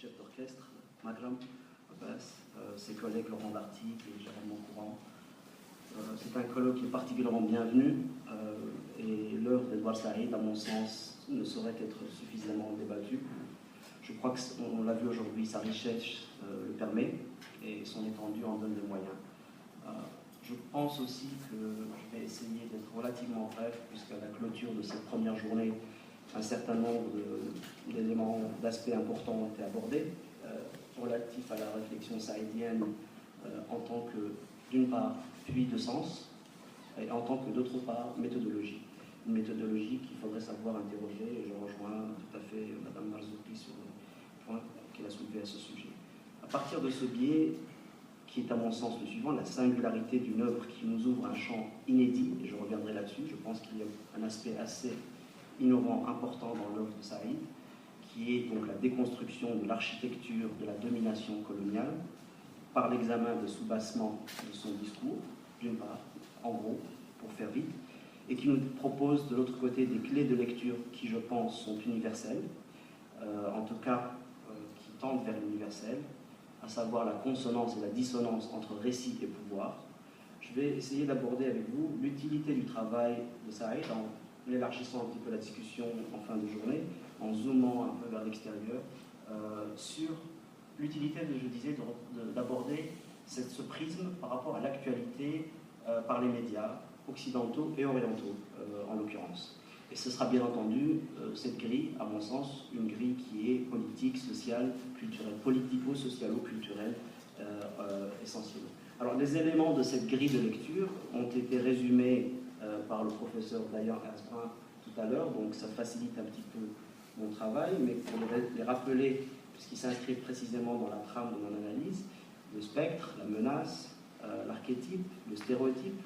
chef d'orchestre, Makram Abbas, ses collègues Laurent Darty et Jérôme Courant. C'est un colloque qui est particulièrement bienvenu et l'œuvre d'Edouard Saïd, à mon sens, ne saurait être suffisamment débattue. Je crois qu'on l'a vu aujourd'hui, sa richesse le permet et son étendue en donne les moyens. Je pense aussi que je vais essayer d'être relativement bref, puisqu'à la clôture de cette première journée, un certain nombre d'éléments, d'aspects importants ont été abordés, relatifs à la réflexion saïdienne en tant que, d'une part, puits de sens, et en tant que, d'autre part, méthodologie. Une méthodologie qu'il faudrait savoir interroger, et je rejoins tout à fait Mme Marzouki sur le point qu'elle a soulevé à ce sujet. À partir de ce biais, qui est à mon sens le suivant, la singularité d'une œuvre qui nous ouvre un champ inédit, et je reviendrai là-dessus, je pense qu'il y a un aspect assez innovant, important dans l'œuvre de Saïd, qui est donc la déconstruction de l'architecture de la domination coloniale par l'examen des soubassements de son discours, d'une part, en gros, pour faire vite, et qui nous propose de l'autre côté des clés de lecture qui, je pense, sont universelles, en tout cas qui tendent vers l'universel, à savoir la consonance et la dissonance entre récit et pouvoir. Je vais essayer d'aborder avec vous l'utilité du travail de Saïd en élargissant un petit peu la discussion en fin de journée, en zoomant un peu vers l'extérieur, sur l'utilité, je disais, d'aborder ce prisme par rapport à l'actualité par les médias occidentaux et orientaux, en l'occurrence. Et ce sera bien entendu, cette grille, à mon sens, une grille qui est politique, sociale, culturelle, politico-socialo-culturelle, essentiellement. Alors, les éléments de cette grille de lecture ont été résumés par le professeur Dayan Herzbrun tout à l'heure, donc ça facilite un petit peu mon travail, mais pour les rappeler, puisqu'ils s'inscrivent précisément dans la trame de mon analyse, le spectre, la menace, l'archétype, le stéréotype,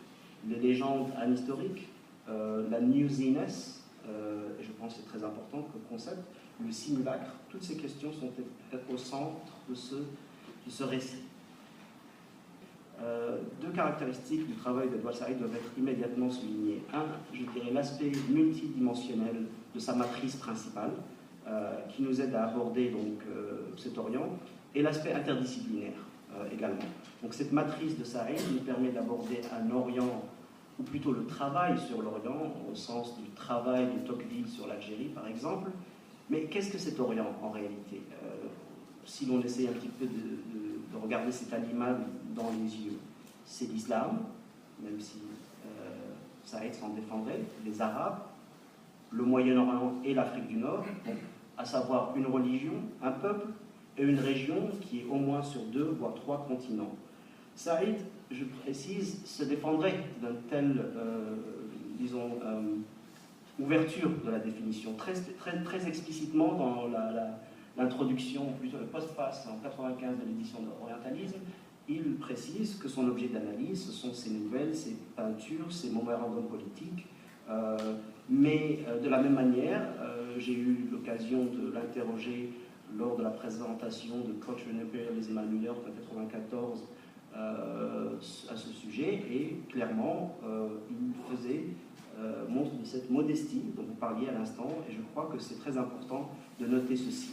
les légendes anhistoriques, la newsiness, et je pense que c'est très important comme concept, le simulacre, toutes ces questions sont au centre de ce récit. Deux caractéristiques du travail d'Edouard Saïd doivent être immédiatement soulignées. Un, je dirais l'aspect multidimensionnel de sa matrice principale, qui nous aide à aborder donc, cet Orient, et l'aspect interdisciplinaire également. Donc cette matrice de Saïd nous permet d'aborder un Orient, ou plutôt le travail sur l'Orient, au sens du travail de Tocqueville sur l'Algérie, par exemple. Mais qu'est-ce que cet Orient, en réalité? Si l'on essaie un petit peu de regarder cet animal dans les yeux, c'est l'islam, même si Saïd s'en défendrait, les Arabes, le Moyen-Orient et l'Afrique du Nord, donc, à savoir une religion, un peuple et une région qui est au moins sur 2 voire 3 continents. Saïd, je précise, se défendrait d'une telle, disons, ouverture de la définition, très explicitement dans l'introduction, plutôt le postface en 95 de l'édition de l'Orientalisme. Il précise que son objet d'analyse, ce sont ses nouvelles, ses peintures, ses mémorandums politiques, mais de la même manière, j'ai eu l'occasion de l'interroger lors de la présentation de Culture and Imperialism à New York en 1994 à ce sujet, et clairement, il faisait montre de cette modestie dont vous parliez à l'instant, et je crois que c'est très important de noter ceci.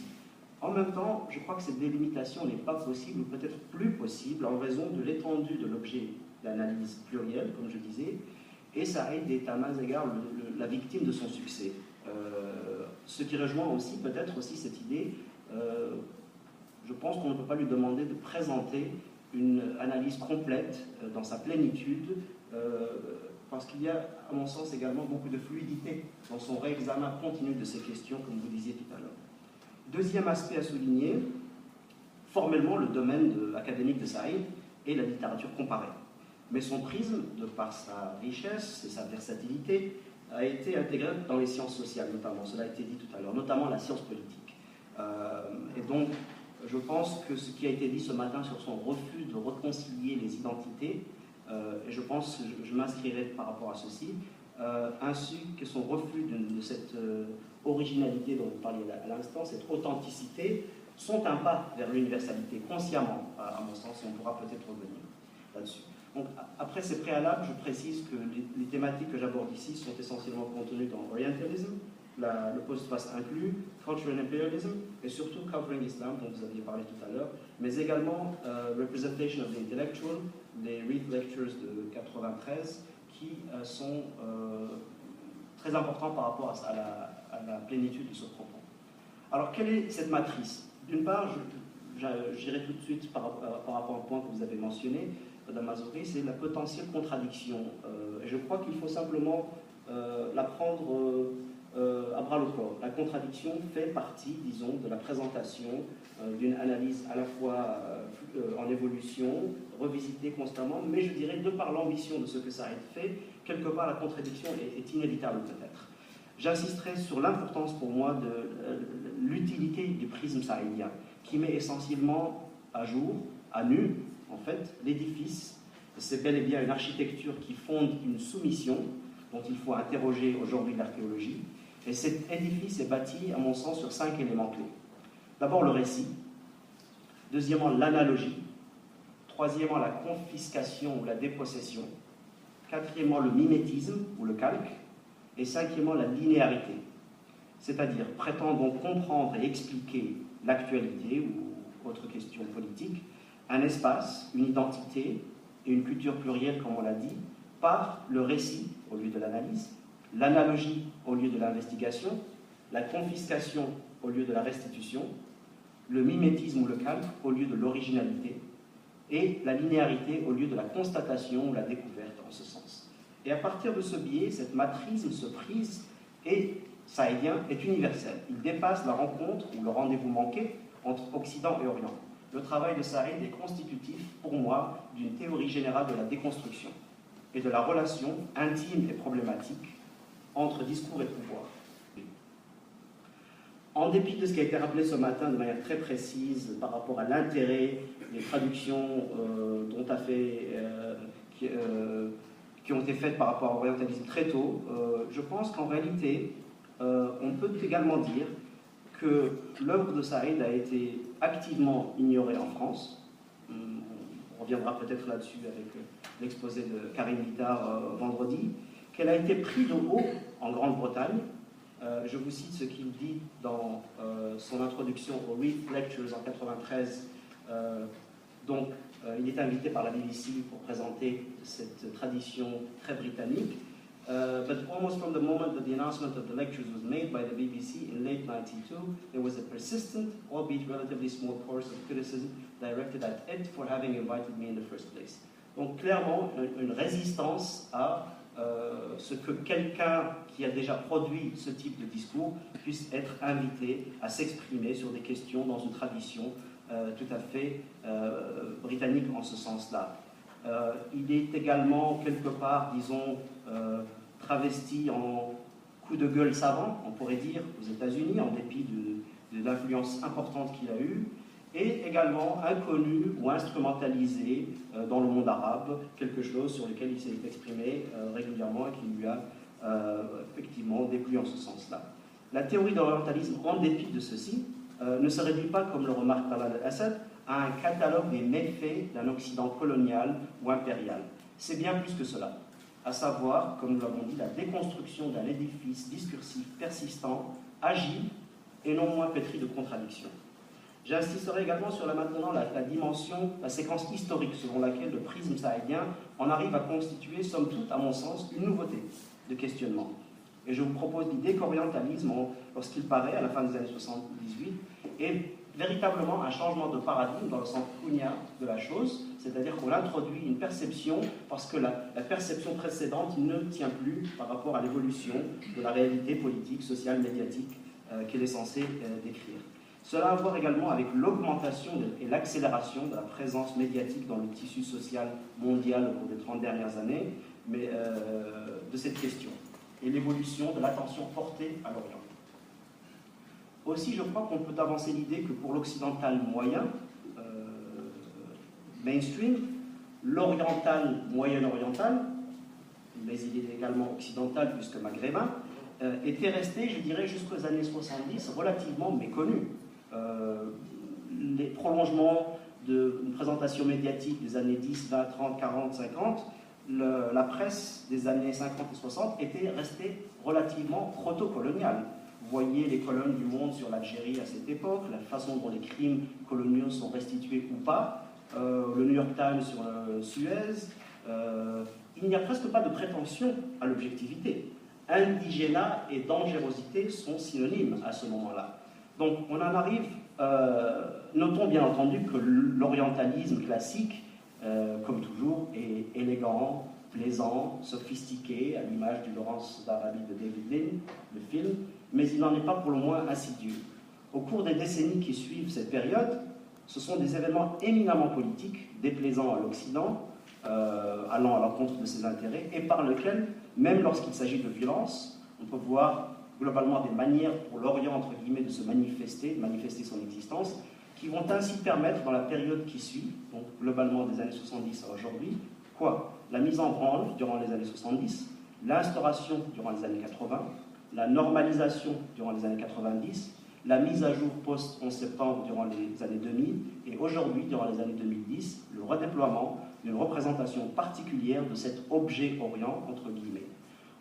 En même temps, je crois que cette délimitation n'est pas possible, ou peut-être plus possible, en raison de l'étendue de l'objet d'analyse plurielle, comme je disais, et Saïd est à mains égards la victime de son succès. Ce qui rejoint aussi, peut-être aussi cette idée, je pense qu'on ne peut pas lui demander de présenter une analyse complète dans sa plénitude, parce qu'il y a, à mon sens, également beaucoup de fluidité dans son réexamen continu de ces questions, comme vous disiez tout à l'heure. Deuxième aspect à souligner, formellement, le domaine académique de Saïd est la littérature comparée. Mais son prisme, de par sa richesse et sa versatilité, a été intégré dans les sciences sociales, notamment, cela a été dit tout à l'heure, notamment la science politique. Et donc, je pense que ce qui a été dit ce matin sur son refus de réconcilier les identités, et je pense que je m'inscrirai par rapport à ceci, ainsi que son refus de cette originalité dont vous parliez à l'instant, cette authenticité, sont un pas vers l'universalité, consciemment, à mon sens, et on pourra peut-être revenir là-dessus. Donc, après ces préalables, je précise que les thématiques que j'aborde ici sont essentiellement contenues dans Orientalism, le post-face inclut Cultural Imperialism et surtout Covering Islam, dont vous aviez parlé tout à l'heure, mais également Representation of the Intellectual, les Reed Lectures de 93, qui sont très importants par rapport à la plénitude de ce propos. Alors, quelle est cette matrice? D'une part, j'irai tout de suite par rapport au point que vous avez mentionné, Madame Mazori, c'est la potentielle contradiction. Et je crois qu'il faut simplement la prendre à bras le corps. La contradiction fait partie, disons, de la présentation d'une analyse à la fois en évolution, revisitée constamment, mais je dirais, de par l'ambition de ce que ça a fait, quelque part la contradiction est inévitable peut-être. J'insisterai sur l'importance pour moi de l'utilité du prisme saïdien, qui met essentiellement à jour, à nu, en fait, l'édifice. C'est bel et bien une architecture qui fonde une soumission dont il faut interroger aujourd'hui l'archéologie. Et cet édifice est bâti, à mon sens, sur 5 éléments clés. D'abord, le récit. Deuxièmement, l'analogie. Troisièmement, la confiscation ou la dépossession. Quatrièmement, le mimétisme ou le calque. Et cinquièmement, la linéarité. C'est-à-dire prétendons comprendre et expliquer l'actualité ou autre question politique, un espace, une identité et une culture plurielle, comme on l'a dit, par le récit au lieu de l'analyse, l'analogie au lieu de l'investigation, la confiscation au lieu de la restitution, le mimétisme ou le calque au lieu de l'originalité, et la linéarité au lieu de la constatation ou la découverte en ce sens. Et à partir de ce biais, cette matrice, ce prisme saïdien est universel. Il dépasse la rencontre ou le rendez-vous manqué entre Occident et Orient. Le travail de Saïd est constitutif, pour moi, d'une théorie générale de la déconstruction et de la relation intime et problématique entre discours et pouvoir. En dépit de ce qui a été rappelé ce matin de manière très précise par rapport à l'intérêt des traductions qui ont été faites par rapport à l'orientalisme très tôt, je pense qu'en réalité, on peut également dire que l'œuvre de Saïd a été activement ignorée en France. On reviendra peut-être là-dessus avec l'exposé de Karim Guittard vendredi, qu'elle a été prise de haut en Grande-Bretagne. Je vous cite ce qu'il dit dans son introduction aux Reed Lectures en 93. Il est invité par la BBC pour présenter cette tradition très britannique. But almost from the moment that the announcement of the lectures was made by the BBC in late 92, there was a persistent, albeit relatively small course of criticism directed at it for having invited me in the first place. Donc clairement, une résistance à ce que quelqu'un qui a déjà produit ce type de discours puisse être invité à s'exprimer sur des questions dans une tradition tout à fait britannique en ce sens-là. Il est également quelque part, disons, travesti en coup de gueule savant, on pourrait dire, aux États-Unis, en dépit de l'influence importante qu'il a eue, et également inconnu ou instrumentalisé dans le monde arabe, quelque chose sur lequel il s'est exprimé régulièrement et qui lui a effectivement déplu en ce sens-là. La théorie de l'orientalisme, en dépit de ceci, ne se réduit pas, comme le remarque Talal al-Assad, à un catalogue des méfaits d'un Occident colonial ou impérial. C'est bien plus que cela, à savoir, comme nous l'avons dit, la déconstruction d'un édifice discursif persistant, agile et non moins pétri de contradictions. J'insisterai également sur la dimension, la séquence historique selon laquelle le prisme saïdien en arrive à constituer, somme toute, à mon sens, une nouveauté de questionnement. Et je vous propose l'idée qu'orientalisme, lorsqu'il paraît à la fin des années 78, est véritablement un changement de paradigme dans le sens kunia de la chose, c'est-à-dire qu'on introduit une perception parce que la perception précédente ne tient plus par rapport à l'évolution de la réalité politique, sociale, médiatique qu'elle est censée décrire. Cela a à voir également avec l'augmentation et l'accélération de la présence médiatique dans le tissu social mondial au cours des 30 dernières années, mais de cette question, et l'évolution de l'attention portée à l'Orient. Aussi, je crois qu'on peut avancer l'idée que pour l'occidental moyen, mainstream, l'oriental moyen-oriental, mais il est également occidental puisque maghrébin, était resté, je dirais, jusqu'aux années 70 relativement méconnu. Les prolongements d'une présentation médiatique des années 10, 20, 30, 40, 50, la presse des années 50 et 60 était restée relativement proto-coloniale. voyez les colonnes du Monde sur l'Algérie à cette époque, la façon dont les crimes coloniaux sont restitués ou pas, le New York Times sur Suez, il n'y a presque pas de prétention à l'objectivité. Indigénat et dangerosité sont synonymes à ce moment-là. Donc on en arrive, notons bien entendu que l'orientalisme classique, comme toujours, est élégant, plaisant, sophistiqué, à l'image du Laurence d'Arabie de David Lean, le film, mais il n'en est pas pour le moins insidieux. Au cours des décennies qui suivent cette période, ce sont des événements éminemment politiques, déplaisants à l'Occident, allant à l'encontre de ses intérêts, et par lesquels, même lorsqu'il s'agit de violence, on peut voir globalement des manières pour l'Orient, entre guillemets, de se manifester, de manifester son existence, qui vont ainsi permettre, dans la période qui suit, donc globalement des années 70 à aujourd'hui, quoi? La mise en branle durant les années 70, l'instauration durant les années 80, la normalisation durant les années 90, la mise à jour post-11 septembre durant les années 2000, et aujourd'hui, durant les années 2010, le redéploiement d'une représentation particulière de cet objet Orient, entre guillemets.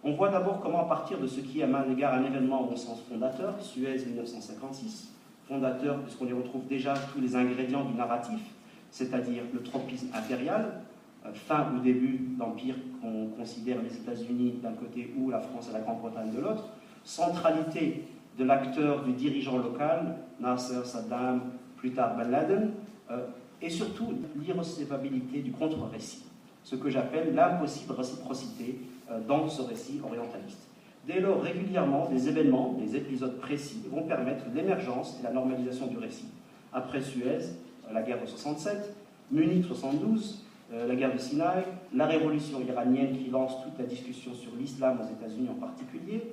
On voit d'abord comment, à partir de ce qui est à main égard un événement au sens fondateur, Suez 1956, fondateur puisqu'on y retrouve déjà tous les ingrédients du narratif, c'est-à-dire le tropisme impérial, fin ou début d'empire qu'on considère les États-Unis d'un côté ou la France et la Grande-Bretagne de l'autre, centralité de l'acteur, du dirigeant local, Nasser, Saddam, plus tard Ben Laden, et surtout l'irrecevabilité du contre-récit, ce que j'appelle l'impossible réciprocité dans ce récit orientaliste. Dès lors, régulièrement, des événements, des épisodes précis vont permettre l'émergence et la normalisation du récit. Après Suez, la guerre de 67, Munich 72, la guerre de Sinaï, la révolution iranienne qui lance toute la discussion sur l'islam aux États-Unis en particulier,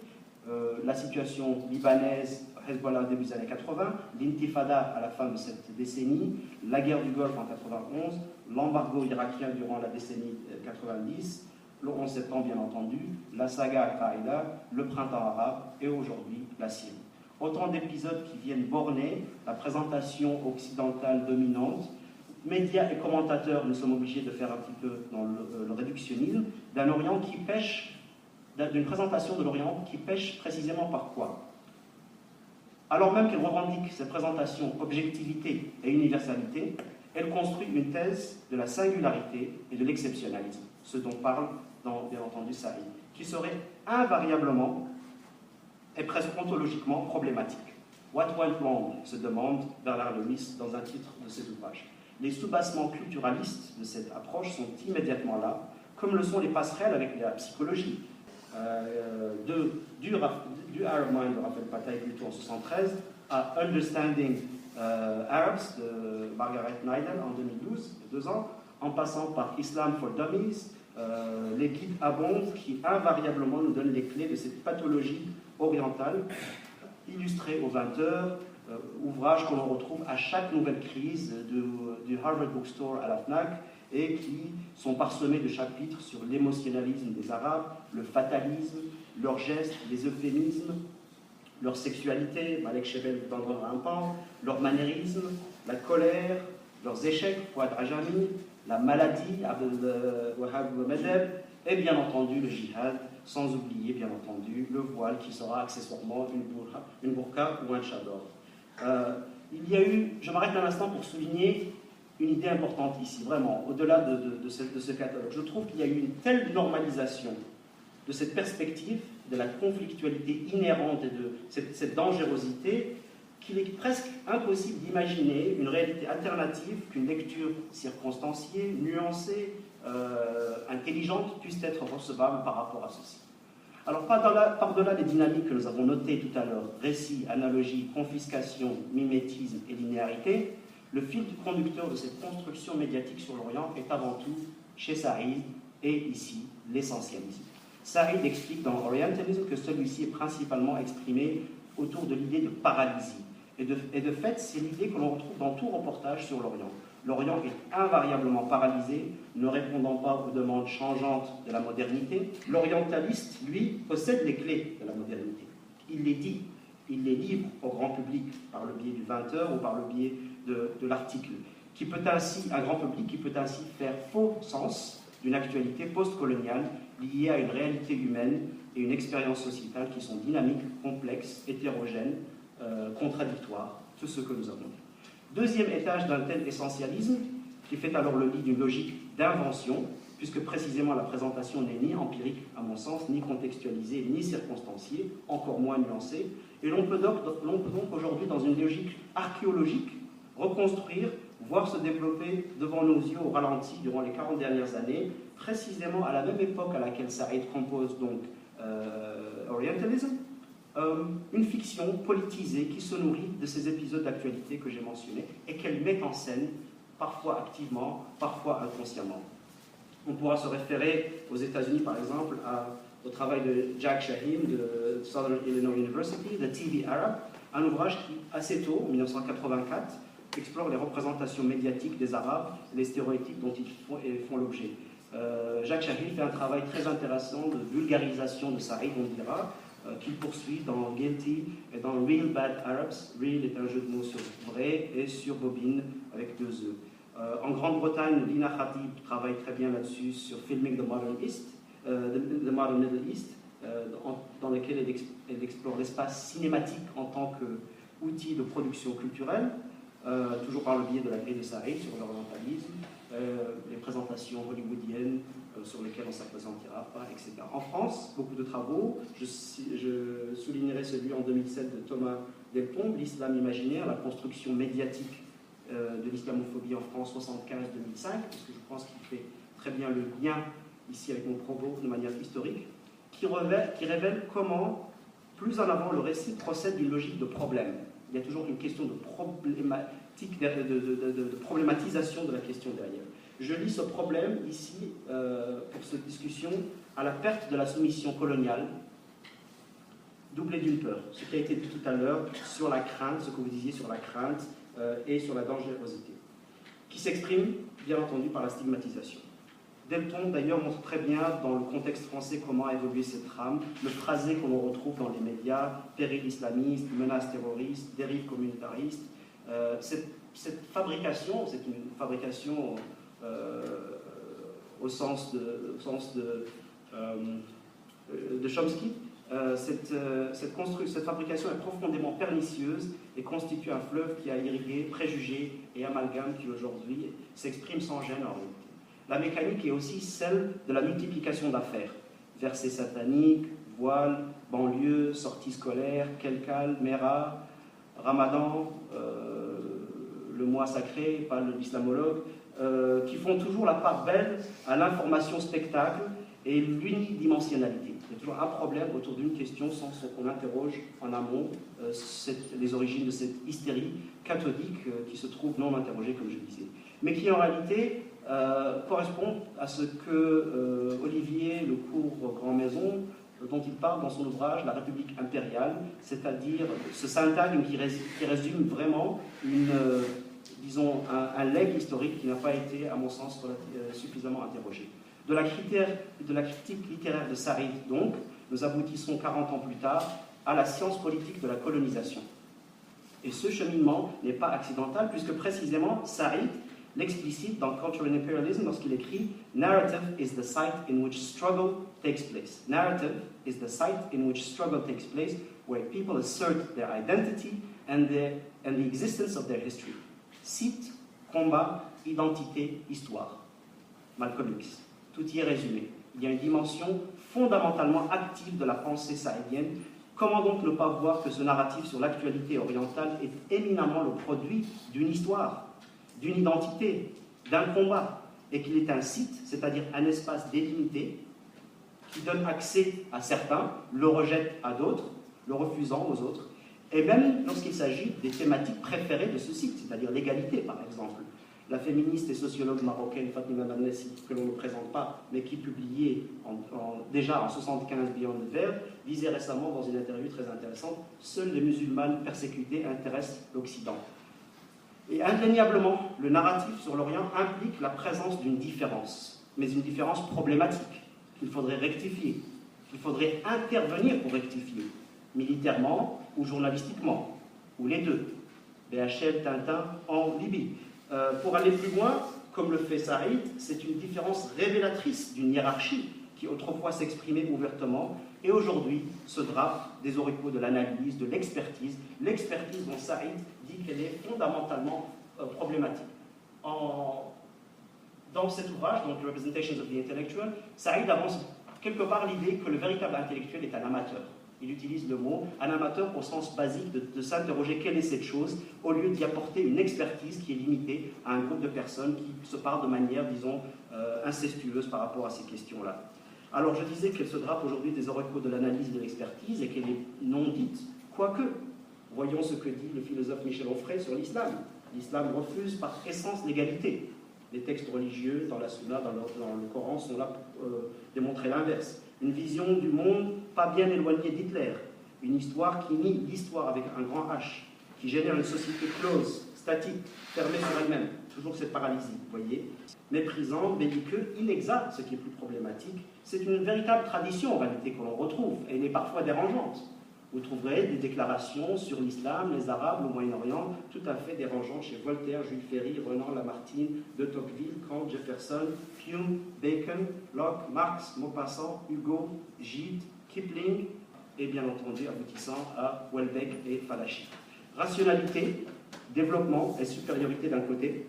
la situation libanaise, Hezbollah début des années 80, l'intifada à la fin de cette décennie, la guerre du Golfe en 91, l'embargo irakien durant la décennie 90, le 11 septembre bien entendu, la saga Al-Qaïda, le printemps arabe et aujourd'hui la Syrie. Autant d'épisodes qui viennent borner la présentation occidentale dominante. Médias et commentateurs, nous sommes obligés de faire un petit peu dans le réductionnisme, d'un Orient qui pêche, d'une présentation de l'Orient qui pêche précisément par quoi? Alors même qu'elle revendique cette présentation objectivité et universalité, elle construit une thèse de la singularité et de l'exceptionnalisme, ce dont parle bien entendu Saïd, qui serait invariablement et presque ontologiquement problématique. What went wrong, se demande Bernard Lewis dans un titre de ses ouvrages. Les soubassements culturalistes de cette approche sont immédiatement là, comme le sont les passerelles avec la psychologie. Du Arab Mind de Raphaël Pattaï plutôt en 1973 à Understanding Arabs de Margaret Neidel en 2012, il y a 2 ans, en passant par Islam for Dummies, les guides abondent qui invariablement nous donnent les clés de cette pathologie orientale illustrée aux 20h, ouvrages que l'on retrouve à chaque nouvelle crise du Harvard Bookstore à la FNAC et qui sont parsemés de chapitres sur l'émotionnalisme des Arabes, le fatalisme, leurs gestes, les euphémismes, leur sexualité, Malek Shebel vous en donnera un pan, leur maniérisme, la colère, leurs échecs, Fouad Ajami, la maladie, Abdel Wahab Medeb, et bien entendu le djihad, sans oublier bien entendu le voile qui sera accessoirement une burqa ou un chador. Il y a eu, je m'arrête un instant pour souligner une idée importante ici, vraiment, au-delà de ce catalogue. Je trouve qu'il y a eu une telle normalisation de cette perspective, de la conflictualité inhérente et de cette dangerosité, qu'il est presque impossible d'imaginer une réalité alternative qu'une lecture circonstanciée, nuancée, intelligente puisse être recevable par rapport à ceci. Alors, par-delà les dynamiques que nous avons notées tout à l'heure, récit, analogie, confiscation, mimétisme et linéarité, le fil conducteur de cette construction médiatique sur l'Orient est avant tout, chez Saïd, et ici, l'essentialisme. Saïd explique dans Orientalism que celui-ci est principalement exprimé autour de l'idée de paralysie. Et de fait, c'est l'idée que l'on retrouve dans tout reportage sur l'Orient. L'Orient est invariablement paralysé, ne répondant pas aux demandes changeantes de la modernité. L'orientaliste, lui, possède les clés de la modernité. Il les dit, il les livre au grand public par le biais du 20h ou par le biais de l'article, un grand public qui peut ainsi faire faux sens d'une actualité post-coloniale liées à une réalité humaine et une expérience sociétale qui sont dynamiques, complexes, hétérogènes, contradictoires, tout ce que nous avons dit. Deuxième étage d'un tel essentialisme, qui fait alors le lit d'une logique d'invention, puisque précisément la présentation n'est ni empirique, à mon sens, ni contextualisée, ni circonstanciée, encore moins nuancée, et l'on peut donc aujourd'hui, dans une logique archéologique, reconstruire, voir se développer devant nos yeux au ralenti durant les 40 dernières années, précisément à la même époque à laquelle Saïd compose donc Orientalism, une fiction politisée qui se nourrit de ces épisodes d'actualité que j'ai mentionnés et qu'elle met en scène, parfois activement, parfois inconsciemment. On pourra se référer aux États-Unis, par exemple, au travail de Jack Shaheen de Southern Illinois University, The TV Arab, un ouvrage qui, assez tôt, en 1984, explore les représentations médiatiques des Arabes et les stéréotypes dont ils font l'objet. Jack Shaheen fait un travail très intéressant de vulgarisation de Saïd, on dira, qu'il poursuit dans Guilty et dans Real Bad Arabs. Real est un jeu de mots sur vrai et sur bobine avec 2 E. En Grande-Bretagne, Lina Khatib travaille très bien là-dessus sur Filming the Modern East, the Modern Middle East, dans lequel elle explore l'espace cinématique en tant qu'outil de production culturelle, toujours par le biais de la grille de Saïd sur l'orientalisme, les présentations hollywoodiennes sur lesquelles on ne s'appesantira pas, etc. En France, beaucoup de travaux, je soulignerai celui en 2007 de Thomas Delpombe, L'islam imaginaire, la construction médiatique de l'islamophobie en France 75-2005, parce que je pense qu'il fait très bien le lien ici avec mon propos de manière historique, qui révèle comment, plus en avant, le récit procède d'une logique de problème. Il y a toujours une question de problématisation de la question derrière. Je lis ce problème ici, pour cette discussion, à la perte de la soumission coloniale, doublée d'une peur. Ce qui a été dit tout à l'heure sur la crainte, ce que vous disiez sur la crainte et sur la dangerosité, qui s'exprime, bien entendu, par la stigmatisation. Delpombe, d'ailleurs, montre très bien, dans le contexte français, comment a évolué cette trame, le phrasé qu'on retrouve dans les médias, péril islamiste, menace terroriste, dérive communautariste. Cette fabrication, c'est une fabrication au sens de Chomsky. Cette fabrication est profondément pernicieuse et constitue un fleuve qui a irrigué préjugés et amalgames qui aujourd'hui s'expriment sans gêne en réalité. La mécanique est aussi celle de la multiplication d'affaires. Versets sataniques, voile, banlieue, sorties scolaires, Kelkal, Mera, Ramadan, le mois sacré, pas l'islamologue, qui font toujours la part belle à l'information spectacle et l'unidimensionnalité. Il y a toujours un problème autour d'une question sans qu'on interroge en amont les origines de cette hystérie cathodique qui se trouve non interrogée, comme je disais. Mais qui en réalité correspond à ce que Olivier Lecourt Grand-Maison, dont il parle dans son ouvrage La République impériale, c'est-à-dire ce syntagme qui résume vraiment un legs historique qui n'a pas été, à mon sens, suffisamment interrogé. De la critique littéraire de Saïd, donc, nous aboutissons 40 ans plus tard à la science politique de la colonisation. Et ce cheminement n'est pas accidental, puisque précisément Saïd l'explicite dans Culture and Imperialism lorsqu'il écrit « Narrative is the site in which struggle takes place. Narrative is the site in which struggle takes place, where people assert their identity and the existence of their history. » Site, combat, identité, histoire. Malcolm X. Tout y est résumé. Il y a une dimension fondamentalement active de la pensée saïdienne. Comment donc ne pas voir que ce narratif sur l'actualité orientale est éminemment le produit d'une histoire, d'une identité, d'un combat, et qu'il est un site, c'est-à-dire un espace délimité, qui donne accès à certains, le rejette à d'autres, le refusant aux autres, et même lorsqu'il s'agit des thématiques préférées de ce site, c'est-à-dire l'égalité, par exemple. La féministe et sociologue marocaine Fatima Manessi, que l'on ne présente pas, mais qui publiait déjà en 1975 Beyond the Veil, disait récemment dans une interview très intéressante « Seules les musulmanes persécutées intéressent l'Occident ». Et indéniablement, le narratif sur l'Orient implique la présence d'une différence, mais une différence problématique, qu'il faudrait rectifier, qu'il faudrait intervenir pour rectifier, militairement ou journalistiquement, ou les deux. BHL, Tintin en Libye. Pour aller plus loin, comme le fait Saïd, c'est une différence révélatrice d'une hiérarchie qui autrefois s'exprimaient ouvertement, et aujourd'hui se drapent des oripeaux de l'analyse, de l'expertise. L'expertise dont Saïd dit qu'elle est fondamentalement problématique. Dans cet ouvrage, donc Representations of the Intellectual, Saïd avance quelque part l'idée que le véritable intellectuel est un amateur. Il utilise le mot un amateur au sens basique de s'interroger quelle est cette chose, au lieu d'y apporter une expertise qui est limitée à un groupe de personnes qui se parlent de manière, disons, incestueuse par rapport à ces questions-là. Alors je disais qu'elle se drape aujourd'hui des oracles de l'analyse et de l'expertise et qu'elle est non dite, quoique, voyons ce que dit le philosophe Michel Onfray sur l'islam. L'islam refuse par essence l'égalité. Les textes religieux dans la Sunna, dans le Coran, sont là pour démontrer l'inverse. Une vision du monde pas bien éloignée d'Hitler, une histoire qui nie l'histoire avec un grand H, qui génère une société close, statique, fermée sur elle-même, toujours cette paralysie, vous voyez, méprisant, belliqueux, inexact, ce qui est plus problématique. C'est une véritable tradition en réalité que l'on retrouve, et elle est parfois dérangeante. Vous trouverez des déclarations sur l'islam, les Arabes, le Moyen-Orient, tout à fait dérangeantes chez Voltaire, Jules Ferry, Renan, Lamartine, de Tocqueville, Kant, Jefferson, Hume, Bacon, Locke, Marx, Maupassant, Hugo, Gide, Kipling, et bien entendu aboutissant à Welbeck et Falachi. Rationalité, développement et supériorité d'un côté,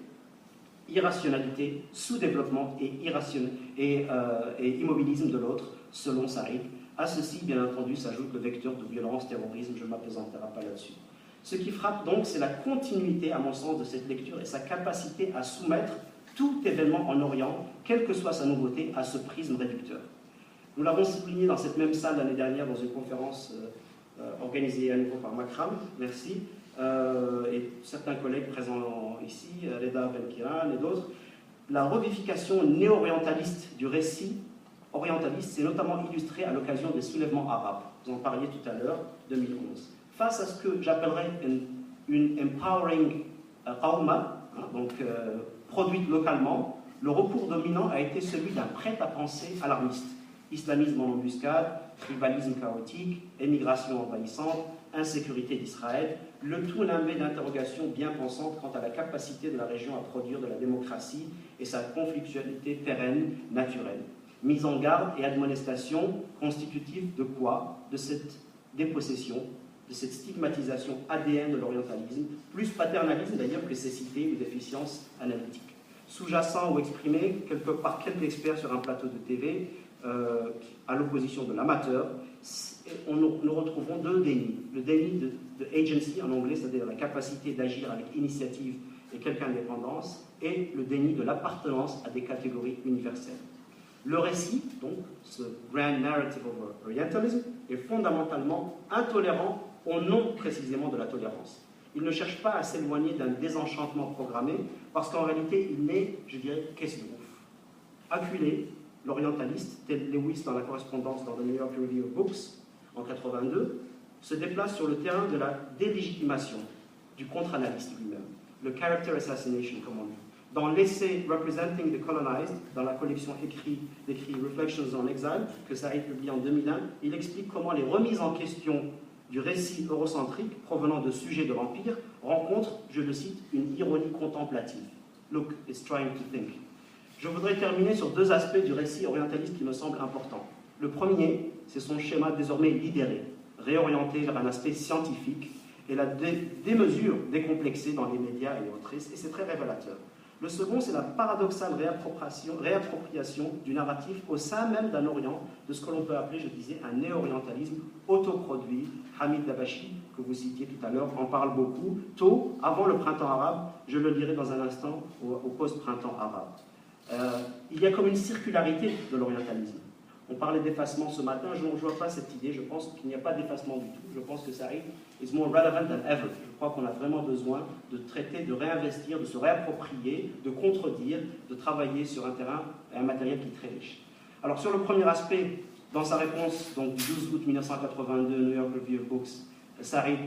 irrationalité, sous-développement et immobilisme de l'autre, selon Saïd. À ceci, bien entendu, s'ajoute le vecteur de violence, terrorisme, je ne m'appesanterai pas là-dessus. Ce qui frappe donc, c'est la continuité, à mon sens, de cette lecture et sa capacité à soumettre tout événement en Orient, quelle que soit sa nouveauté, à ce prisme réducteur. Nous l'avons souligné dans cette même salle l'année dernière dans une conférence organisée à nouveau par Makram, merci, et certains collègues présents ici, Reda Ben-Kiran et d'autres. La revivification néo-orientaliste du récit orientaliste s'est notamment illustré à l'occasion des soulèvements arabes. Vous en parliez tout à l'heure, 2011. Face à ce que j'appellerais une empowering qawma, donc produite localement, le recours dominant a été celui d'un prêt-à-penser alarmiste. Islamisme en embuscade, tribalisme chaotique, émigration envahissante, insécurité d'Israël, le tout nimbé d'interrogations bien pensantes quant à la capacité de la région à produire de la démocratie et sa conflictualité pérenne, naturelle. Mise en garde et admonestation constitutive de quoi? De cette dépossession, de cette stigmatisation ADN de l'orientalisme, plus paternalisme d'ailleurs que cécité ou déficience analytique. Sous-jacent ou exprimé par quelques experts sur un plateau de TV, à l'opposition de l'amateur, nous retrouvons deux dénis. Le déni de agency en anglais, c'est-à-dire la capacité d'agir avec initiative et quelque indépendance, et le déni de l'appartenance à des catégories universelles. Le récit, donc, ce Grand Narrative of Orientalism, est fondamentalement intolérant au nom précisément de la tolérance. Il ne cherche pas à s'éloigner d'un désenchantement programmé, parce qu'en réalité, il n'est, je dirais, qu'esbrouf. Acculé, l'orientaliste, tel Lewis dans la correspondance dans The New York Review of Books, en 1982, se déplace sur le terrain de la délégitimation du contre-analyste lui-même, le character assassination, comme on dit. Dans l'essai Representing the Colonized, dans la collection écrit Reflections on Exile, que Saïd publie en 2001, il explique comment les remises en question du récit eurocentrique provenant de sujets de l'Empire rencontrent, je le cite, une ironie contemplative. Look, it's trying to think. Je voudrais terminer sur deux aspects du récit orientaliste qui me semblent importants. Le premier, c'est son schéma désormais libéré, réorienté vers un aspect scientifique et la démesure décomplexée dans les médias et autres, et c'est très révélateur. Le second, c'est la paradoxale réappropriation du narratif au sein même d'un Orient, de ce que l'on peut appeler, je disais, un néo-orientalisme autoproduit. Hamid Dabashi, que vous citiez tout à l'heure, en parle beaucoup. Tôt, avant le printemps arabe, je le dirai dans un instant, au post-printemps arabe. Il y a comme une circularité de l'orientalisme. On parlait d'effacement ce matin, je ne vois pas cette idée, je pense qu'il n'y a pas d'effacement du tout, je pense que ça arrive, is more relevant than ever. Je crois qu'on a vraiment besoin de traiter, de réinvestir, de se réapproprier, de contredire, de travailler sur un terrain et un matériel qui est très riche. Alors sur le premier aspect, dans sa réponse donc, du 12 août 1982, New York Review of Books, Saïd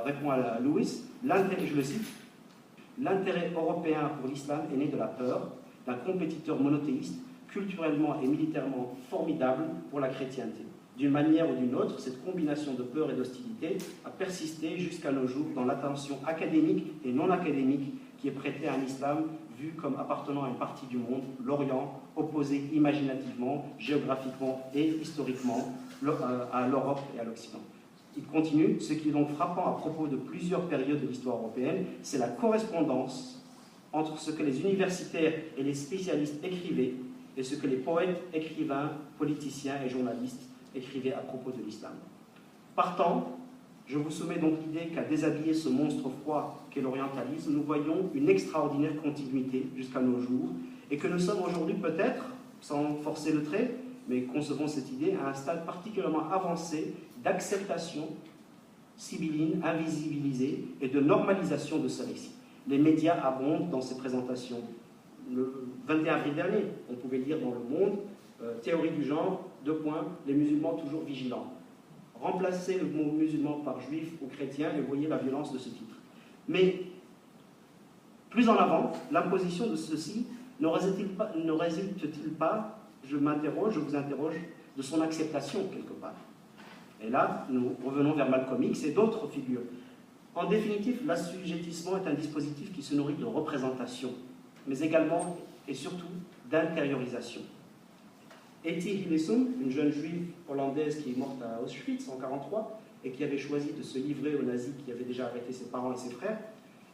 répond à Lewis, je le cite, « L'intérêt européen pour l'islam est né de la peur d'un compétiteur monothéiste culturellement et militairement formidable pour la chrétienté. D'une manière ou d'une autre, cette combinaison de peur et d'hostilité a persisté jusqu'à nos jours dans l'attention académique et non académique qui est prêté à un islam vu comme appartenant à une partie du monde, l'Orient, opposé imaginativement, géographiquement et historiquement à l'Europe et à l'Occident. Il continue, ce qui est donc frappant à propos de plusieurs périodes de l'histoire européenne, c'est la correspondance entre ce que les universitaires et les spécialistes écrivaient et ce que les poètes, écrivains, politiciens et journalistes écrivaient à propos de l'islam. Partant, je vous soumets donc l'idée qu'à déshabiller ce monstre froid qu'est l'orientalisme, nous voyons une extraordinaire continuité jusqu'à nos jours et que nous sommes aujourd'hui peut-être, sans forcer le trait, mais concevons cette idée à un stade particulièrement avancé d'acceptation sibylline, invisibilisée et de normalisation de ce récit. Les médias abondent dans ces présentations. Le 21 avril dernier, on pouvait lire dans Le Monde, théorie du genre, : les musulmans toujours vigilants. Remplacez le mot musulman par juif ou chrétien et voyez la violence de ce titre. Mais plus en avant, l'imposition de ceci ne résulte-t-il pas, je vous interroge, de son acceptation quelque part? Et là, nous revenons vers Malcolm X et d'autres figures. En définitive, l'assujettissement est un dispositif qui se nourrit de représentation, mais également et surtout d'intériorisation. Etty Hillesum, une jeune juive hollandaise qui est morte à Auschwitz en 1943 et qui avait choisi de se livrer aux nazis qui avaient déjà arrêté ses parents et ses frères,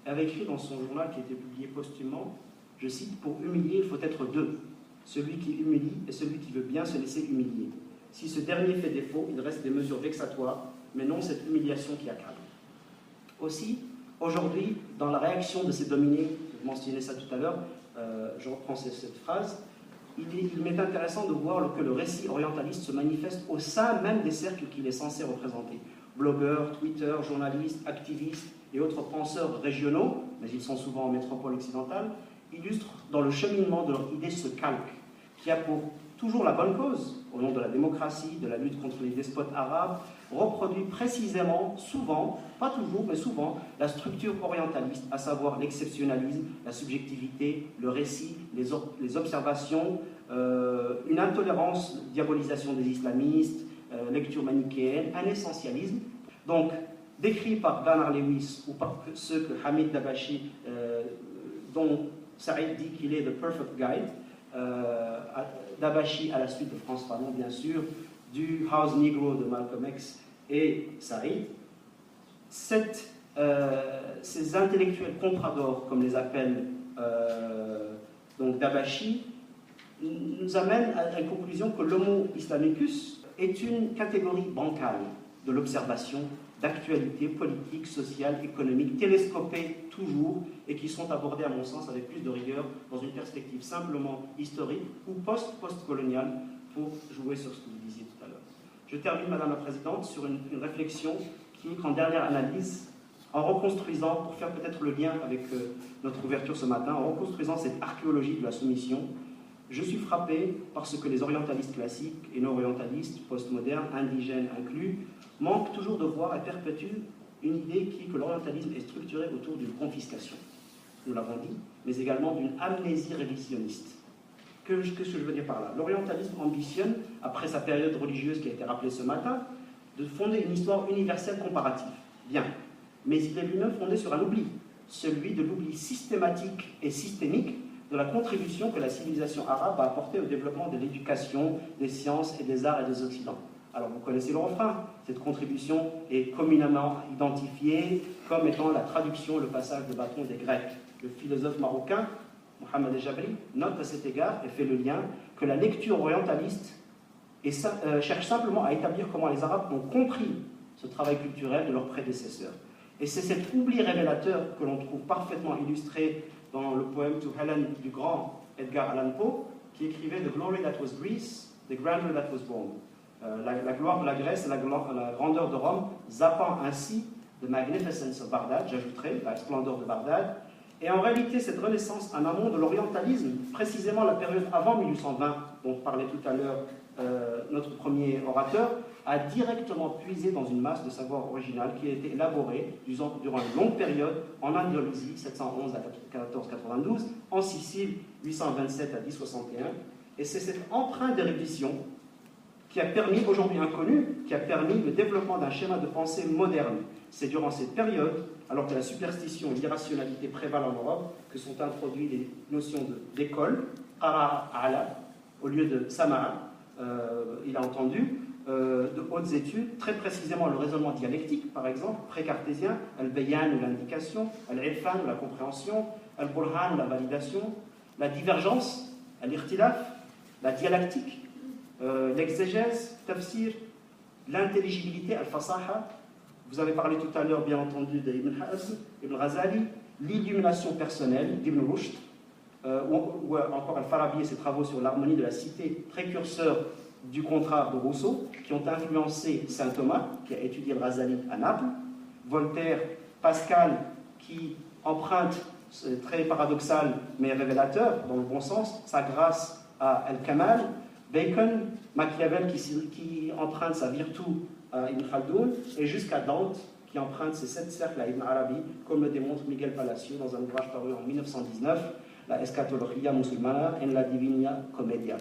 avait écrit dans son journal qui a été publié posthumement, je cite, « Pour humilier, il faut être deux, celui qui humilie et celui qui veut bien se laisser humilier. Si ce dernier fait défaut, il reste des mesures vexatoires, mais non cette humiliation qui accable. » Aussi, aujourd'hui, dans la réaction de ces dominés, je mentionnais ça tout à l'heure, je reprends cette phrase, il m'est intéressant de voir que le récit orientaliste se manifeste au sein même des cercles qu'il est censé représenter. Blogueurs, Twitter, journalistes, activistes et autres penseurs régionaux, mais ils sont souvent en métropole occidentale, illustrent dans le cheminement de leur idée ce calque, qui a pour toujours la bonne cause, au nom de la démocratie, de la lutte contre les despotes arabes, reproduit précisément, souvent, pas toujours, mais souvent, la structure orientaliste, à savoir l'exceptionnalisme, la subjectivité, le récit, les observations, une intolérance, diabolisation des islamistes, lecture manichéenne, un essentialisme. Donc, décrit par Bernard Lewis ou par ceux que Hamid Dabashi, dont Saïd dit qu'il est « the perfect guide », Dabashi à la suite de France Fanon, bien sûr, du House Negro de Malcolm X et Saïd. Ces intellectuels compradors, comme les appelle donc Dabashi, nous amènent à une conclusion que l'homo islamicus est une catégorie bancale de l'observation d'actualité politique, sociale, économique, télescopées toujours, et qui sont abordées, à mon sens, avec plus de rigueur, dans une perspective simplement historique ou post-coloniale, pour jouer sur ce que vous disiez tout à l'heure. Je termine, Madame la Présidente, sur une réflexion qui est en dernière analyse, en reconstruisant, pour faire peut-être le lien avec notre ouverture ce matin, en reconstruisant cette archéologie de la soumission, je suis frappé par ce que les orientalistes classiques et non-orientalistes, postmodernes, indigènes inclus, manquent toujours de voir et perpétuent une idée qui est que l'orientalisme est structuré autour d'une confiscation, nous l'avons dit, mais également d'une amnésie révisionniste. Qu'est-ce que je veux dire par là? L'orientalisme ambitionne, après sa période religieuse qui a été rappelée ce matin, de fonder une histoire universelle comparative. Bien, mais il est lui-même fondé sur un oubli, celui de l'oubli systématique et systémique de la contribution que la civilisation arabe a apportée au développement de l'éducation, des sciences et des arts et des Occidents. Alors vous connaissez le refrain, cette contribution est communément identifiée comme étant la traduction, le passage de bâton des Grecs. Le philosophe marocain, Mohamed El-Jabri, note à cet égard et fait le lien que la lecture orientaliste cherche simplement à établir comment les Arabes ont compris ce travail culturel de leurs prédécesseurs. Et c'est cet oubli révélateur que l'on trouve parfaitement illustré dans le poème To Helen du grand Edgar Allan Poe, qui écrivait « The glory that was Greece, the grandeur that was Rome ». La gloire de la Grèce et la grandeur de Rome, zappant ainsi « the magnificence of Baghdad », j'ajouterai, la splendeur de Bagdad. Et en réalité, cette renaissance en amont de l'orientalisme, précisément la période avant 1820, dont parlait tout à l'heure notre premier orateur, a directement puisé dans une masse de savoir original qui a été élaborée durant une longue période en Andalousie, 711 à 1492, en Sicile, 827 à 1061. Et c'est cette empreinte d'érudition qui a permis, aujourd'hui inconnu, qui a permis le développement d'un schéma de pensée moderne. C'est durant cette période, alors que la superstition et l'irrationalité prévalent en Europe, que sont introduites les notions d'école, qara ala, au lieu de sama'a, il a entendu, de hautes études, très précisément le raisonnement dialectique, par exemple, pré-cartésien, al-bayan ou l'indication, al-irfan ou la compréhension, al-burhan ou la validation, la divergence, al-irtilaf, la dialectique, l'exégèse, tafsir, l'intelligibilité, al-fasaha. Vous avez parlé tout à l'heure, bien entendu, d'Ibn Hazm, Ibn Ghazali, l'illumination personnelle d'Ibn Rushd, ou encore Al-Farabi et ses travaux sur l'harmonie de la cité, précurseurs du contrat de Rousseau, qui ont influencé saint Thomas, qui a étudié le Ghazali à Naples, Voltaire, Pascal, qui emprunte, très paradoxal mais révélateur, dans le bon sens, sa grâce à Al-Kamal, Bacon, Machiavel qui emprunte sa virtu à Ibn Khaldoun, et jusqu'à Dante, qui emprunte ses 7 cercles à Ibn Arabi, comme le démontre Miguel Palacio dans un ouvrage paru en 1919, La Eschatologia Musulmana en la Divina Commedia.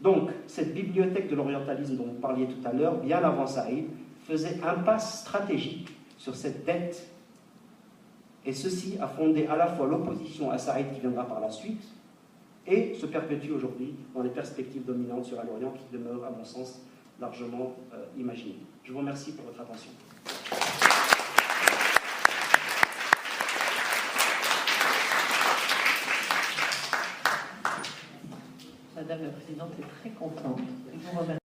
Donc, cette bibliothèque de l'orientalisme dont vous parliez tout à l'heure, bien avant Saïd, faisait impasse stratégique sur cette dette. Et ceci a fondé à la fois l'opposition à Saïd qui viendra par la suite, et se perpétue aujourd'hui dans les perspectives dominantes sur l'Orient qui demeurent, à mon sens, largement imaginées. Je vous remercie pour votre attention. Madame la Présidente est très contente. Je vous remercie.